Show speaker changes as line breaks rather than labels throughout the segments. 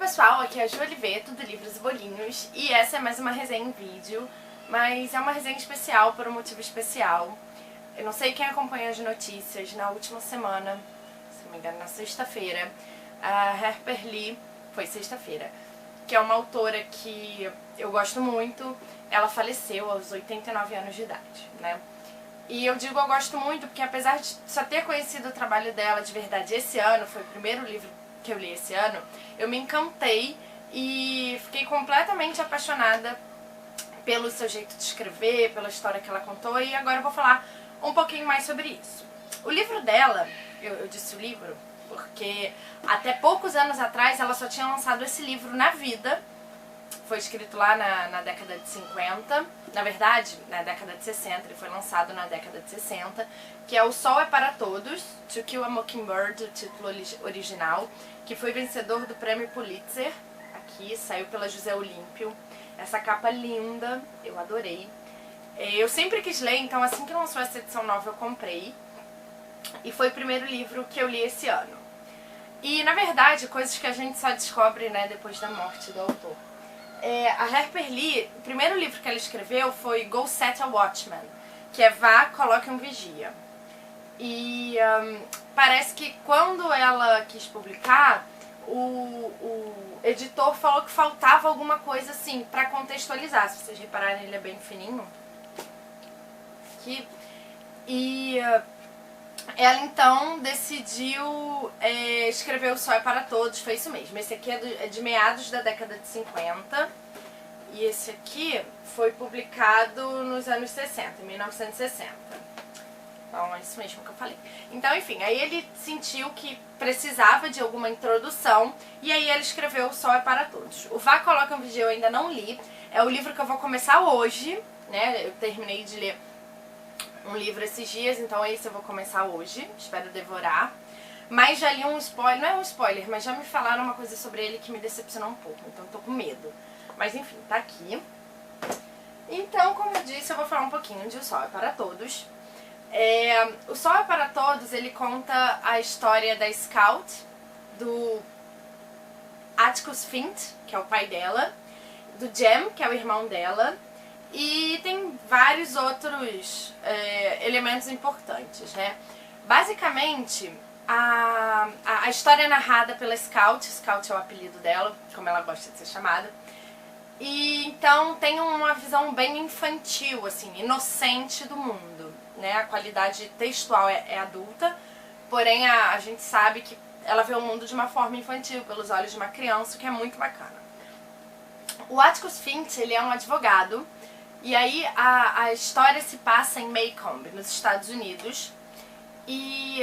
pessoal, aqui é a Ju Oliveto do Livros e Bolinhos e essa é mais uma resenha em vídeo, mas é uma resenha especial por um motivo especial. Eu não sei quem acompanha as notícias, na última semana, se não me engano na sexta-feira, a Harper Lee, foi sexta-feira, que é uma autora que eu gosto muito, ela faleceu aos 89 anos de idade, né? E eu digo eu gosto muito porque apesar de só ter conhecido o trabalho dela de verdade esse ano, foi o primeiro livro que eu li esse ano, eu me encantei e fiquei completamente apaixonada pelo seu jeito de escrever, pela história que ela contou, e agora eu vou falar um pouquinho mais sobre isso. O livro dela, eu disse o livro porque até poucos anos atrás ela só tinha lançado esse livro na vida. Foi escrito lá na década de 50, na verdade, na década de 60, ele foi lançado na década de 60, que é O Sol é para Todos, To Kill a Mockingbird, o título original, que foi vencedor do prêmio Pulitzer, aqui, saiu pela José Olímpio. Essa capa linda, eu adorei. Eu sempre quis ler, então assim que lançou essa edição nova eu comprei, e foi o primeiro livro que eu li esse ano. E, na verdade, coisas que a gente só descobre, né, depois da morte do autor. A Harper Lee, o primeiro livro que ela escreveu foi Go Set a Watchman, que é Vá, Coloque um Vigia. E parece que quando ela quis publicar, o editor falou que faltava alguma coisa assim pra contextualizar. Se vocês repararem, ele é bem fininho. Aqui. E ela então decidiu escrever O Sol é para Todos, foi isso mesmo. Esse aqui é de meados da década de 50 e esse aqui foi publicado nos anos 60, em 1960. Então é isso mesmo que eu falei. Então, enfim, aí ele sentiu que precisava de alguma introdução e aí ele escreveu O Sol é para Todos. O Vá, Coloque um Vigia eu ainda não li, é o livro que eu vou começar hoje, né? Eu terminei de ler um livro esses dias, então esse eu vou começar hoje, espero devorar. Mas já li um spoiler, não é um spoiler, mas já me falaram uma coisa sobre ele que me decepcionou um pouco, então tô com medo. Mas enfim, tá aqui. Então, como eu disse, eu vou falar um pouquinho de O Sol é para Todos. O Sol é para Todos, ele conta a história da Scout, do Atticus Finch, que é o pai dela, do Jem, que é o irmão dela, e tem vários outros elementos importantes, né? Basicamente, a história é narrada pela Scout. Scout é o apelido dela, como ela gosta de ser chamada. E então tem uma visão bem infantil, assim, inocente do mundo, né? A qualidade textual é adulta, porém a gente sabe que ela vê o mundo de uma forma infantil, pelos olhos de uma criança, o que é muito bacana. O Atticus Finch, ele é um advogado. E aí a história se passa em Maycomb, nos Estados Unidos. E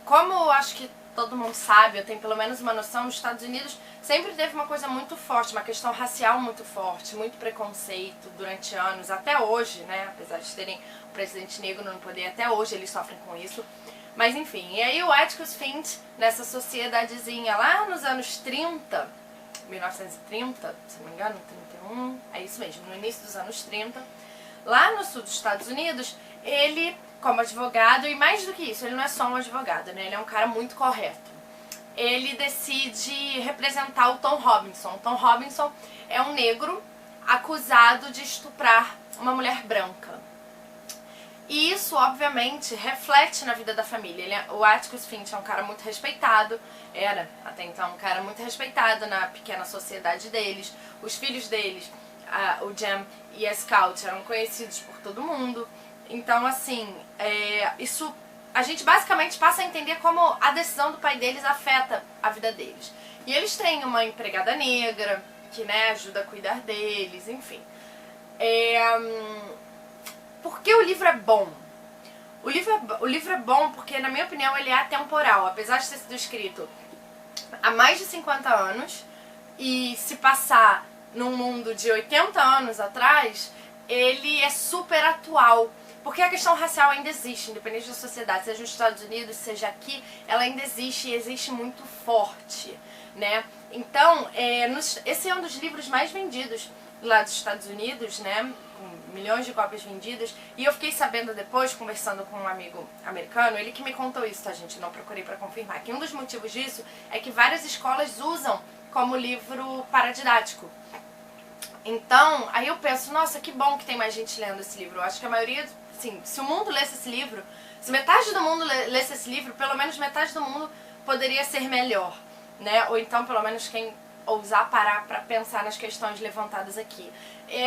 como eu acho que todo mundo sabe, eu tenho pelo menos uma noção, os Estados Unidos sempre teve uma coisa muito forte, uma questão racial muito forte, muito preconceito durante anos, até hoje, né? Apesar de terem o presidente negro no poder, até hoje eles sofrem com isso. Mas enfim, e aí o Atticus Finch, nessa sociedadezinha lá nos anos 30, 1930, se não me engano, 31, é isso mesmo, no início dos anos 30, lá no sul dos Estados Unidos, ele, como advogado, e mais do que isso, ele não é só um advogado, né, ele é um cara muito correto. Ele decide representar o Tom Robinson. O Tom Robinson é um negro acusado de estuprar uma mulher branca. E isso, obviamente, reflete na vida da família. O Atticus Finch é um cara muito respeitado, era até então um cara muito respeitado na pequena sociedade deles. Os filhos deles, o Jem e a Scout, eram conhecidos por todo mundo. Então, assim, isso a gente basicamente passa a entender como a decisão do pai deles afeta a vida deles. E eles têm uma empregada negra que, né, ajuda a cuidar deles, enfim. Por que o livro é bom? O livro é bom porque, na minha opinião, ele é atemporal. Apesar de ter sido escrito há mais de 50 anos e se passar num mundo de 80 anos atrás, ele é super atual. Porque a questão racial ainda existe, independente da sociedade, seja nos Estados Unidos, seja aqui, ela ainda existe e existe muito forte, né? Então, esse é um dos livros mais vendidos lá dos Estados Unidos, né? Com milhões de cópias vendidas. E eu fiquei sabendo depois, conversando com um amigo americano, ele que me contou isso, tá, gente? Não procurei pra confirmar. Que um dos motivos disso é que várias escolas usam como livro paradidático. Então, aí eu penso, nossa, que bom que tem mais gente lendo esse livro. Eu acho que a maioria, assim, se o mundo lesse esse livro, se metade do mundo lesse esse livro, pelo menos metade do mundo poderia ser melhor, né? Ou então, pelo menos, quem ousar parar para pensar nas questões levantadas aqui.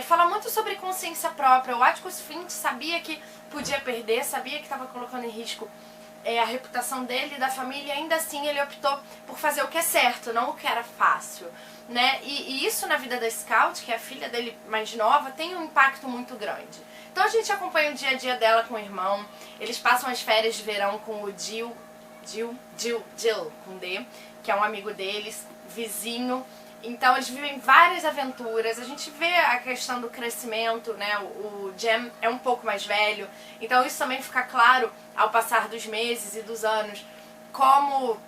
Fala muito sobre consciência própria. O Atticus Finch sabia que podia perder, sabia que estava colocando em risco a reputação dele e da família, e ainda assim ele optou por fazer o que é certo, não o que era fácil, né? E isso na vida da Scout, que é a filha dele mais nova, tem um impacto muito grande. Então a gente acompanha o dia a dia dela com o irmão, eles passam as férias de verão com o Jill, com D, que é um amigo deles, vizinho. Então eles vivem várias aventuras, a gente vê a questão do crescimento, né? O Jem é um pouco mais velho, então isso também fica claro ao passar dos meses e dos anos, como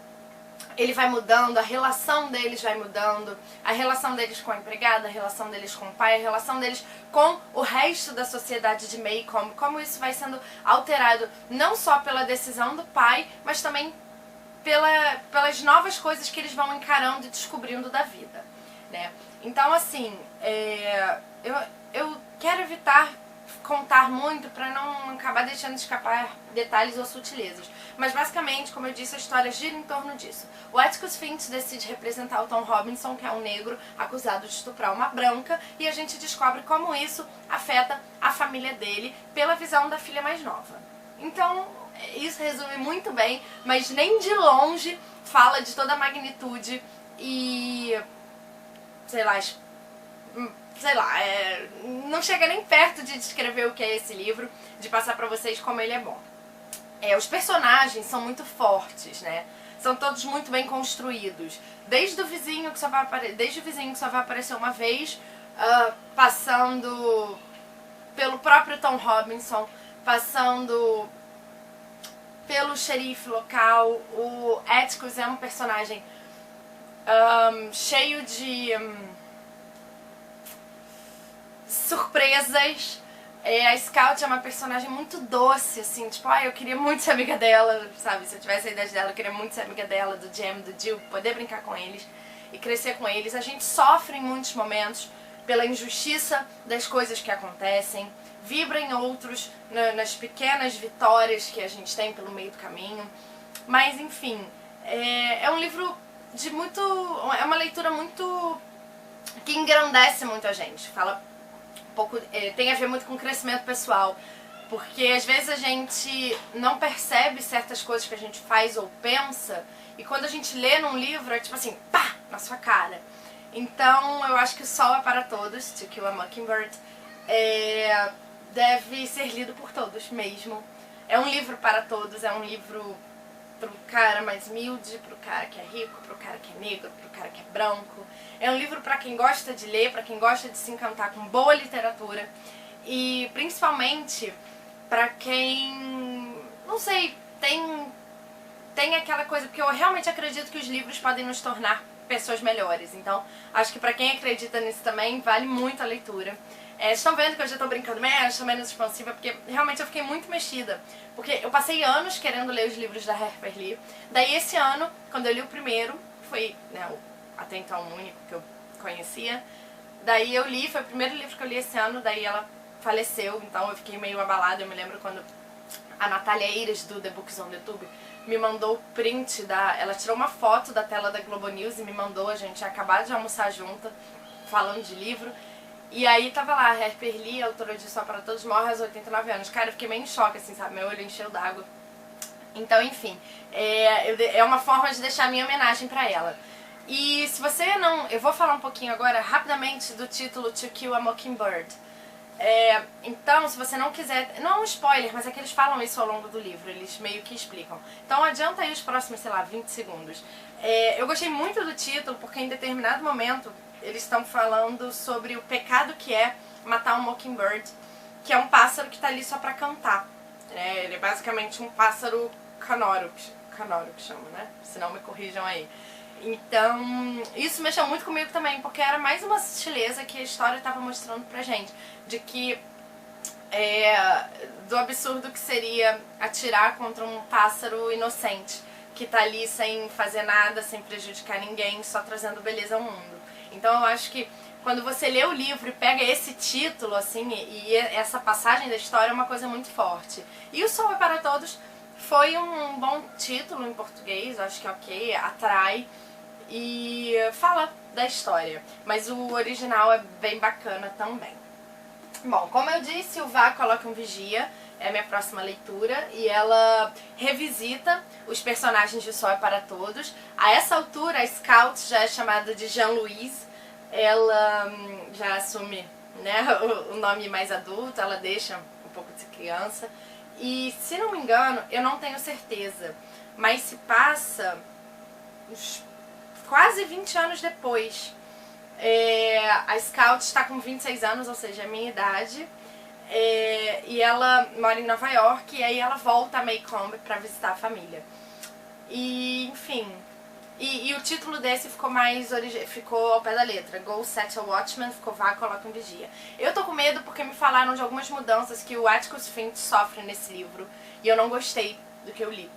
ele vai mudando, a relação deles vai mudando, a relação deles com a empregada, a relação deles com o pai, a relação deles com o resto da sociedade de Maycomb, como isso vai sendo alterado não só pela decisão do pai, mas também pelas novas coisas que eles vão encarando e descobrindo da vida, né? Então, assim, eu quero evitar contar muito para não acabar deixando de escapar detalhes ou sutilezas. Mas, basicamente, como eu disse, a história gira em torno disso. O Atticus Finch decide representar o Tom Robinson, que é um negro acusado de estuprar uma branca, e a gente descobre como isso afeta a família dele pela visão da filha mais nova. Então, isso resume muito bem, mas nem de longe fala de toda a magnitude e, sei lá, não chega nem perto de descrever o que é esse livro, de passar pra vocês como ele é bom. Os personagens são muito fortes, né? São todos muito bem construídos. Desde o vizinho que só vai aparecer uma vez, passando pelo próprio Tom Robinson, passando pelo xerife local. O Atticus é um personagem cheio de surpresas. A Scout é uma personagem muito doce, assim, tipo, eu queria muito ser amiga dela, sabe? Se eu tivesse a idade dela, eu queria muito ser amiga dela, do Jem, do Jill, poder brincar com eles e crescer com eles. A gente sofre em muitos momentos pela injustiça das coisas que acontecem, vibra em outros, nas pequenas vitórias que a gente tem pelo meio do caminho. Mas, enfim, é um livro de muito... é uma leitura muito... que engrandece muito a gente. Fala um pouco... tem a ver muito com crescimento pessoal. Porque, às vezes, a gente não percebe certas coisas que a gente faz ou pensa, e quando a gente lê num livro, é tipo assim, pá, na sua cara. Então, eu acho que O Sol é para Todos, To Kill a Mockingbird, deve ser lido por todos mesmo. É um livro para todos, é um livro pro cara mais humilde, pro cara que é rico, pro cara que é negro, pro cara que é branco. É um livro para quem gosta de ler, para quem gosta de se encantar com boa literatura e principalmente para quem, não sei, tem aquela coisa, porque eu realmente acredito que os livros podem nos tornar pessoas melhores. Então, acho que pra quem acredita nisso também, vale muito a leitura. Estão vendo que eu já tô brincando menos expansiva, porque realmente eu fiquei muito mexida. Porque eu passei anos querendo ler os livros da Harper Lee. Daí esse ano, quando eu li o primeiro, foi, né, até então o único que eu conhecia. Daí eu li, foi o primeiro livro que eu li esse ano, daí ela faleceu, então eu fiquei meio abalada. Eu me lembro quando a Natália Eiras, do The Books on the Tube, me mandou o print ela tirou uma foto da tela da Globo News e me mandou, a gente tinha acabado de almoçar junto, falando de livro. E aí tava lá, Harper Lee, autora de Só para Todos, morre aos 89 anos. Cara, eu fiquei meio em choque, assim, sabe? Meu olho encheu d'água. Então, enfim, é uma forma de deixar a minha homenagem pra ela. E se você não... eu vou falar um pouquinho agora, rapidamente, do título To Kill a Mockingbird. Então, se você não quiser... não é um spoiler, mas é que eles falam isso ao longo do livro, eles meio que explicam. Então adianta aí os próximos, sei lá, 20 segundos. Eu gostei muito do título, porque em determinado momento eles estão falando sobre o pecado que é matar um mockingbird, que é um pássaro que está ali só pra cantar. Ele é basicamente um pássaro canoro que chama, né? Se não me corrijam aí. Então, isso mexeu muito comigo também, porque era mais uma sutileza que a história estava mostrando pra gente, de que do absurdo que seria atirar contra um pássaro inocente, que tá ali sem fazer nada, sem prejudicar ninguém, só trazendo beleza ao mundo. Então eu acho que quando você lê o livro e pega esse título, assim, e essa passagem da história é uma coisa muito forte. E O Sol é para Todos foi um bom título em português, acho que é ok, atrai e fala da história. Mas o original é bem bacana também. Bom, como eu disse, o Vá Coloque um Vigia é a minha próxima leitura e ela revisita os personagens de Sol é para Todos. A essa altura, a Scout já é chamada de Jean-Louise, ela já assume, né, o nome mais adulto, ela deixa um pouco de criança. E, se não me engano, eu não tenho certeza, mas se passa uns quase 20 anos depois. A Scout está com 26 anos, ou seja, a minha idade. E ela mora em Nova York e aí ela volta a Maycomb pra visitar a família. E, enfim, e o título desse ficou ao pé da letra. Go Set a Watchman, ficou Vá Coloque um Vigia. Eu tô com medo porque me falaram de algumas mudanças que o Atticus Finch sofre nesse livro e eu não gostei do que eu li.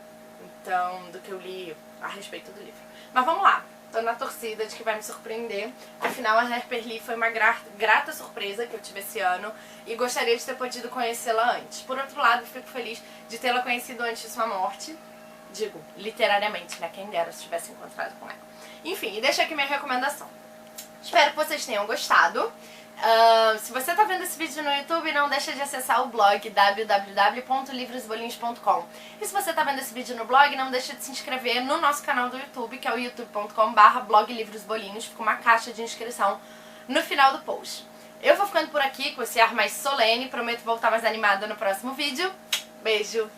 Então, do que eu li a respeito do livro. Mas vamos lá. Tô na torcida de que vai me surpreender. Afinal, a Harper Lee foi uma grata surpresa que eu tive esse ano e gostaria de ter podido conhecê-la antes. Por outro lado, fico feliz de tê-la conhecido antes de sua morte. Digo, literariamente, né? Quem dera se tivesse encontrado com ela. Enfim, e deixa aqui minha recomendação. Espero que vocês tenham gostado. Se você tá vendo esse vídeo no YouTube, não deixa de acessar o blog www.livrosbolinhos.com. E se você tá vendo esse vídeo no blog, não deixa de se inscrever no nosso canal do YouTube, que é o youtube.com/bloglivrosbolinhos. Fica uma caixa de inscrição no final do post. Eu vou ficando por aqui com esse ar mais solene, prometo voltar mais animada no próximo vídeo. Beijo!